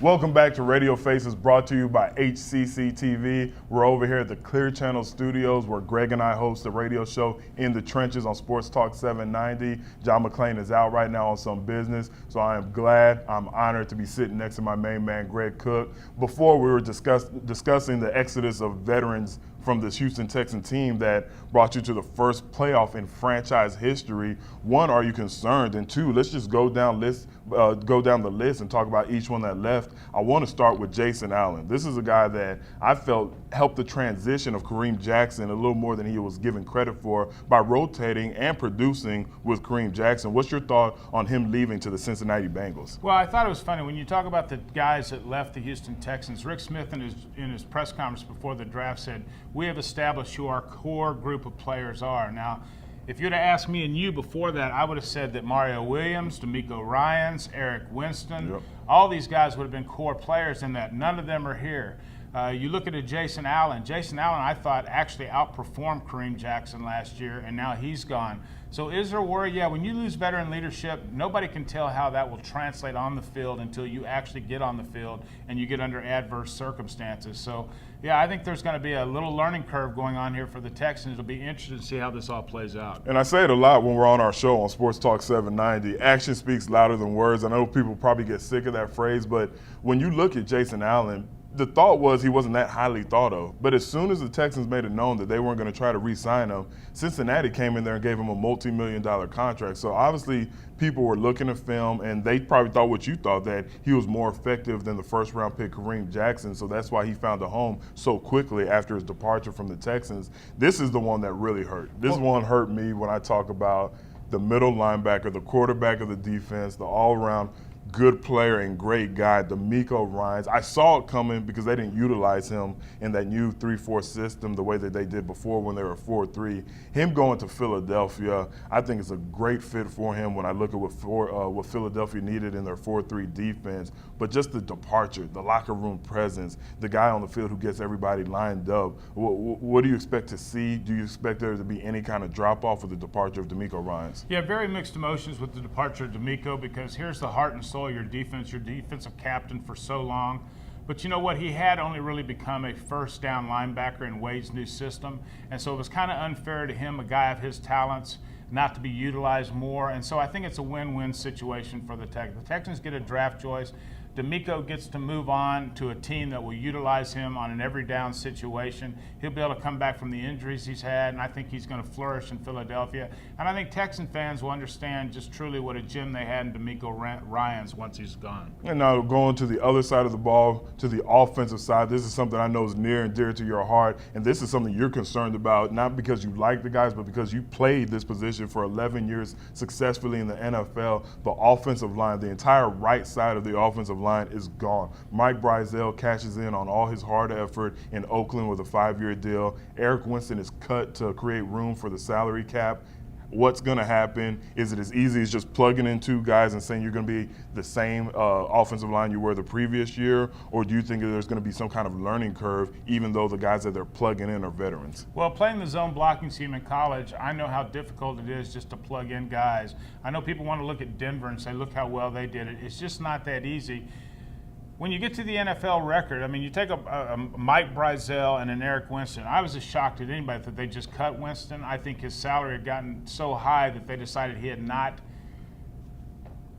Welcome back to Radio Faces, brought to you by HCC TV. We're over here at the Clear Channel Studios where Greg and I host the radio show In the Trenches on Sports Talk 790. John McClain is out right now on some business, so I am glad, I'm honored to be sitting next to my main man, Greg Cook. Before we were discussing the exodus of veterans from this Houston Texan team that brought you to the first playoff in franchise history. One, are you concerned? And two, let's just go down the list and talk about each one that left. I want to start with Jason Allen. This is a guy that I felt helped the transition of Kareem Jackson a little more than he was given credit for by rotating and producing with Kareem Jackson. What's your thought on him leaving to the Cincinnati Bengals? Well, I thought it was funny when you talk about the guys that left the Houston Texans. Rick Smith in his press conference before the draft said, "We have established who our core group of players are." Now, if you'd have asked me and you before that, I would have said that Mario Williams, D'Amico Ryans, Eric Winston, all these guys would have been core players in that. None of them are here. You look at a Jason Allen. Jason Allen, I thought, actually outperformed Kareem Jackson last year, and now he's gone. So is there worry? Yeah, when you lose veteran leadership, nobody can tell how that will translate on the field until you actually get on the field and you get under adverse circumstances. So, yeah, I think there's going to be a little learning curve going on here for the Texans. It'll be interesting to see how this all plays out. And I say it a lot when we're on our show on Sports Talk 790. Action speaks louder than words. I know people probably get sick of that phrase, but when you look at Jason Allen, the thought was he wasn't that highly thought of. But as soon as the Texans made it known that they weren't going to try to re-sign him, Cincinnati came in there and gave him a multi-million-dollar contract. So obviously people were looking at film, and they probably thought what you thought, that he was more effective than the first-round pick Kareem Jackson. So that's why he found a home so quickly after his departure from the Texans. This is the one that really hurt. This one hurt me when I talk about the middle linebacker, the quarterback of the defense, the all-around good player and great guy, D'Amico Ryans. I saw it coming because they didn't utilize him in that new 3-4 system the way that they did before when they were 4-3. Him going to Philadelphia, I think it's a great fit for him when I look at what Philadelphia needed in their 4-3 defense. But just the departure, the locker room presence, the guy on the field who gets everybody lined up. What do you expect to see? Do you expect there to be any kind of drop-off with the departure of D'Amico Ryans? Yeah, very mixed emotions with the departure of D'Amico, because here's the heart and soul of your defensive captain for so long. But you know what? He had only really become a first down linebacker in Wade's new system. And so it was kind of unfair to him, a guy of his talents, not to be utilized more. And so I think it's a win-win situation for the Texans. The Texans get a draft choice. D'Amico gets to move on to a team that will utilize him on an every down situation. He'll be able to come back from the injuries he's had, and I think he's going to flourish in Philadelphia. And I think Texan fans will understand just truly what a gem they had in D'Amico Ryans once he's gone. And now going to the other side of the ball, to the offensive side, this is something I know is near and dear to your heart, and this is something you're concerned about, not because you like the guys, but because you played this position for 11 years successfully in the NFL. The offensive line, the entire right side of the offensive line is gone. Mike Brazel cashes in on all his hard effort in Oakland with a 5-year deal. Eric Winston is cut to create room for the salary cap. What's going to happen? Is it as easy as just plugging in two guys and saying you're going to be the same offensive line you were the previous year? Or do you think that there's going to be some kind of learning curve, even though the guys that they're plugging in are veterans? Well, playing the zone blocking scheme in college, I know how difficult it is just to plug in guys. I know people want to look at Denver and say, look how well they did it. It's just not that easy. When you get to the NFL record, I mean, you take a Mike Brazel and an Eric Winston. I was as shocked as anybody that they just cut Winston. I think his salary had gotten so high that they decided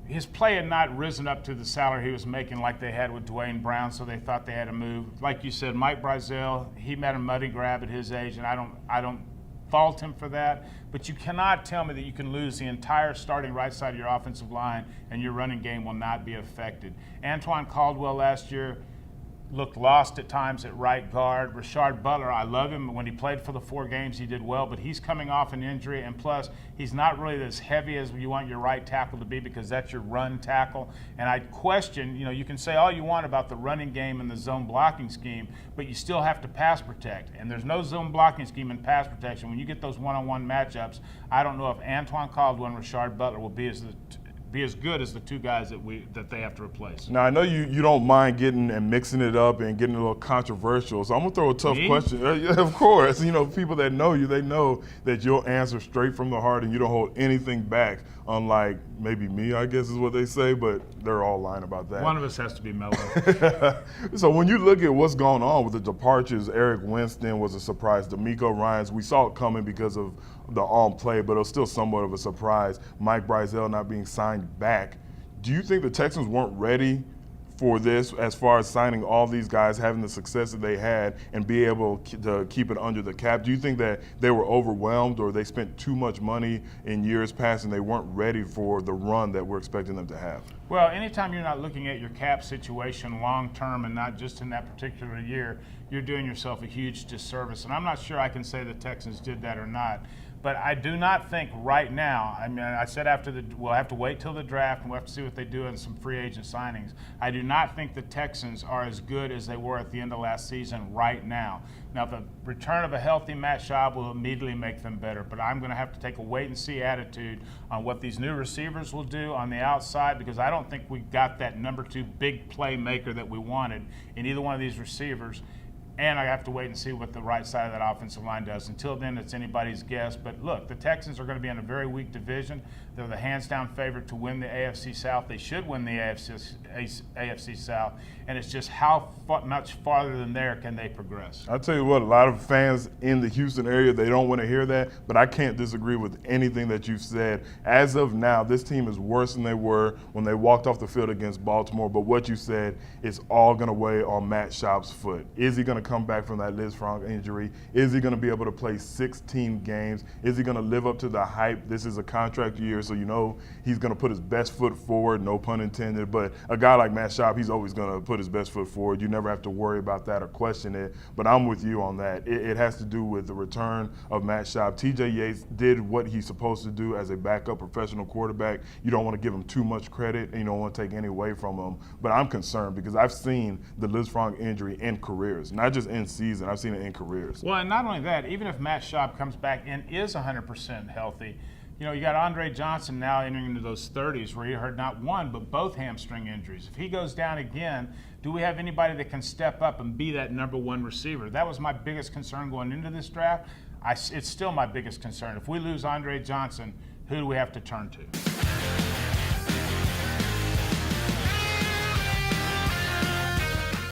his play had not risen up to the salary he was making like they had with Dwayne Brown, so they thought they had to move. Like you said, Mike Brazel, he met a money grab at his age, and I don't fault him for that, but you cannot tell me that you can lose the entire starting right side of your offensive line and your running game will not be affected. Antoine Caldwell last year looked lost at times at right guard. Rashard Butler, I love him. When he played for the 4 games, he did well, but he's coming off an injury, and plus, he's not really as heavy as you want your right tackle to be, because that's your run tackle. And I question, you can say all you want about the running game and the zone blocking scheme, but you still have to pass protect. And there's no zone blocking scheme in pass protection. When you get those one-on-one matchups, I don't know if Antoine Caldwell and Rashard Butler will be be as good as the two guys that they have to replace. Now, I know you don't mind getting and mixing it up and getting a little controversial, so I'm going to throw a tough question. Yeah, of course. People that know you, they know that you'll answer straight from the heart and you don't hold anything back, unlike maybe me, I guess is what they say, but they're all lying about that. One of us has to be mellow. So when you look at what's going on with the departures, Eric Winston was a surprise. D'Amico Ryans, we saw it coming because of the on-play, but it was still somewhat of a surprise. Mike Brazel not being signed back. Do you think the Texans weren't ready for this as far as signing all these guys, having the success that they had, and be able to keep it under the cap? Do you think that they were overwhelmed or they spent too much money in years past and they weren't ready for the run that we're expecting them to have? Well, anytime you're not looking at your cap situation long term and not just in that particular year, you're doing yourself a huge disservice. And I'm not sure I can say the Texans did that or not. But I do not think right now, I mean, I said we'll have to wait till the draft and we'll have to see what they do in some free agent signings. I do not think the Texans are as good as they were at the end of last season right now. Now, the return of a healthy Matt Schaub will immediately make them better, but I'm going to have to take a wait-and-see attitude on what these new receivers will do on the outside, because I don't think we got that number 2 big playmaker that we wanted in either one of these receivers. And I have to wait and see what the right side of that offensive line does. Until then, it's anybody's guess. But look, the Texans are going to be in a very weak division. They're the hands-down favorite to win the AFC South. They should win the AFC South. And it's just how much farther than there can they progress. I'll tell you what, a lot of fans in the Houston area, they don't want to hear that, but I can't disagree with anything that you've said. As of now, this team is worse than they were when they walked off the field against Baltimore, but what you said is all going to weigh on Matt Schaub's foot. Is he going to come back from that Liz Frank injury? Is he going to be able to play 16 games? Is he going to live up to the hype? This is a contract year, so you know he's going to put his best foot forward, no pun intended, but a guy like Matt Schaub, he's always going to put his best foot forward. You never have to worry about that or question it, but I'm with you on that. It has to do with the return of Matt Schaub. TJ Yates did what he's supposed to do as a backup professional quarterback. You don't want to give him too much credit, and you don't want to take any away from him, but I'm concerned because I've seen the Liz Frank injury in careers, not just in season. I've seen it in careers. Well, and not only that, even if Matt Schaub comes back and is 100% healthy, you got Andre Johnson now entering into those 30s where he had not one but both hamstring injuries. If he goes down again, do we have anybody that can step up and be that number 1 receiver? That was my biggest concern going into this draft. It's still my biggest concern. If we lose Andre Johnson, who do we have to turn to?